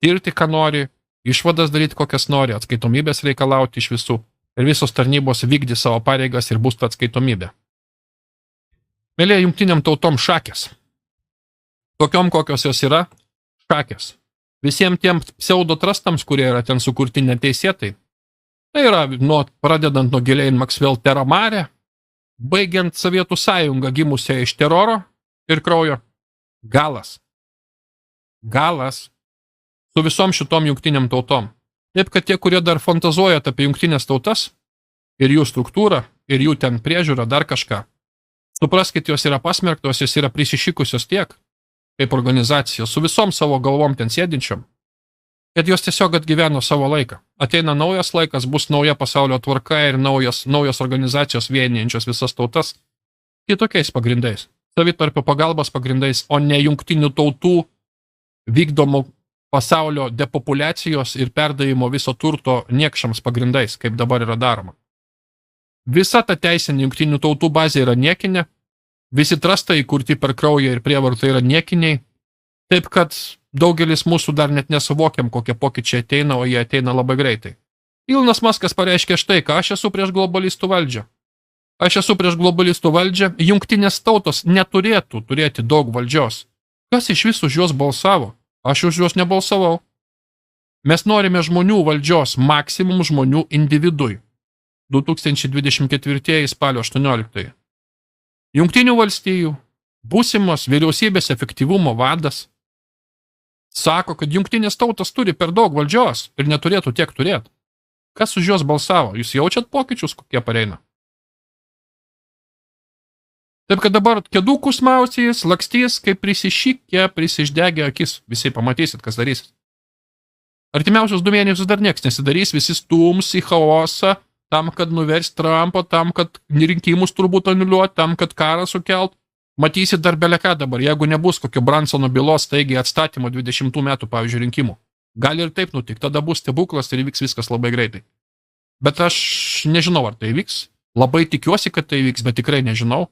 tirti, ką nori, išvadas daryti, kokias nori, atskaitomybės reikalauti iš visų ir visos tarnybos vykdys savo pareigas ir bus ta atskaitomybė. Mėlyje, jungtiniam tautom šakės. Tokiom, kokios jos yra, šakės. Visiems tiems pseudotrastams, kurie yra ten sukurti neteisėtai, tai yra pradedant nuo Ghislaine Maxwell Terramare, baigiant Sovietų sąjungą gimusią iš teroro ir kraujo, galas. Galas su visom šitom jungtiniam tautom. Taip, kad tie, kurie dar fantazuojat apie jungtinės tautas ir jų struktūrą, ir jų ten priežiūrą, dar kažką, supraskit, jos yra pasmerktos, jos yra prisišikusios tiek, kaip organizacijos, su visom savo galvom ten sėdinčiom, kad jos tiesiog atgyveno savo laiką. Ateina naujas laikas, bus nauja pasaulio tvarka ir naujos organizacijos vienijančios visas tautas kitokiais pagrindais. Savitarpio pagalbos pagrindais, o ne jungtinių tautų vykdomų pasaulio depopulacijos ir perdavimo viso turto niekšams pagrindais, kaip dabar yra daroma. Visa ta teisinė jungtinių tautų bazė yra niekinė, visi trastai įkurti per kraują ir prievartą yra niekiniai, taip kad daugelis mūsų dar net nesuvokiam, kokie pokyčiai ateina, o jie ateina labai greitai. Ilonas Muskas pareiškė štai, ką aš esu prieš globalistų valdžią. Aš esu prieš globalistų valdžią, jungtinės tautos neturėtų turėti daug valdžios. Kas iš visų už juos balsavo? Aš už juos nebalsavau. Mes norime žmonių valdžios, maksimum žmonių individui. 2024 spalio 18. Jungtinių valstijų būsimos vyriausybės efektyvumo vadas sako, kad jungtinės tautos turi per daug valdžios ir neturėtų tiek turėti. Kas už juos balsavo? Jūs jaučiat pokyčius, kokie pareina? Taip, kad dabar kėdukų smausys, lakstys, kaip prisišykė, prisiždegė akis. Visi pamatysit, kas darysit. Artimiausius 2 mėnesius dar nieks nesidarys, visi stums į chaosą, tam, kad nuvers Trumpą, tam, kad rinkimus turbūt anuliuot, tam, kad karą sukelt. Matysit dar beleką dabar, jeigu nebus kokio Bransono bylos staigiai atstatymo 20 metų, pavyzdžiui, rinkimų. Gali ir taip nutikti, tada bus stebuklas ir įvyks viskas labai greitai. Bet aš nežinau, ar tai įvyks. Labai tikiuosi, kad tai įvyks, bet tikrai nežinau.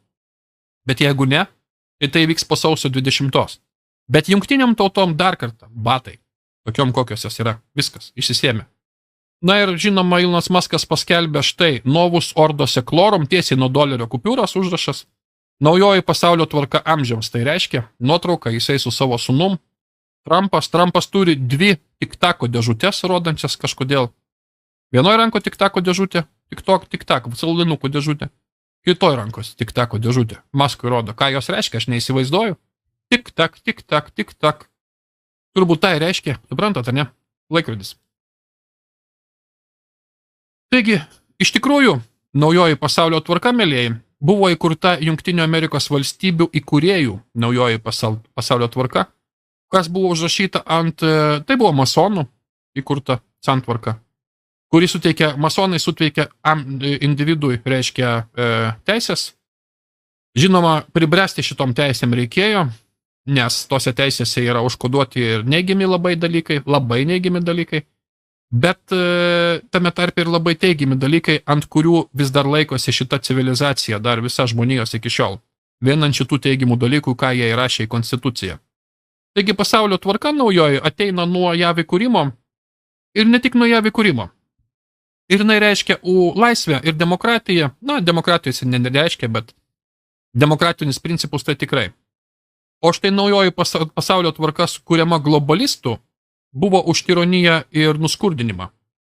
Bet jeigu ne, tai vyks po sausio 20. Bet jungtiniam tautom dar kartą, batai, tokiom kokios jos yra, viskas, išsisėmė. Na ir žinoma, Ilonas Muskas paskelbė štai, Novus Ordo Seclorum, tiesiai nuo dolerio kupiūros užrašas, naujoji pasaulio tvarka amžiams, tai reiškia, nuotrauka jisai su savo sūnum, Trumpas turi 2 tiktako dėžutės, rodančias kažkodėl. Vienoje ranko tiktako dėžutė, tiktak, saldinukų dėžutė. Kitoj rankos tiktako dėžutė. Maskui rodo, ką jos reiškia, aš neįsivaizduoju. Tik-tak. Turbūt tai reiškia, suprantat, ar ne? Laikrodis. Taigi, iš tikrųjų, naujoji pasaulio tvarka, mėlėjai, buvo įkurta Jungtinių Amerikos valstybių įkūrėjų naujoji pasaulio tvarka, kas buvo užrašyta ant, tai buvo masonų įkurta santvarka, kuri masonai suteikia individui, reiškia, teisės. Žinoma, pribręsti šitom teisėm reikėjo, nes tose teisėse yra užkoduoti ir neigiami labai neigiami dalykai, bet tame tarpe ir labai teigiami dalykai, ant kurių vis dar laikosi šita civilizacija, dar visa žmonijos iki šiol. Vienant šitų teigiamų dalykų, ką jie įrašė į konstituciją. Taigi pasaulio tvarka naujoji ateina nuo JAV įkūrimo ir ne tik nuo JAV įkūrimo. Ir jinai reiškia laisvę ir demokratiją. Na, demokratijos nereiškia, bet demokratinius principus tai tikrai. O štai naujoji pasaulio tvarka, kuriama globalistų, buvo už tironiją ir nuskurdinimą.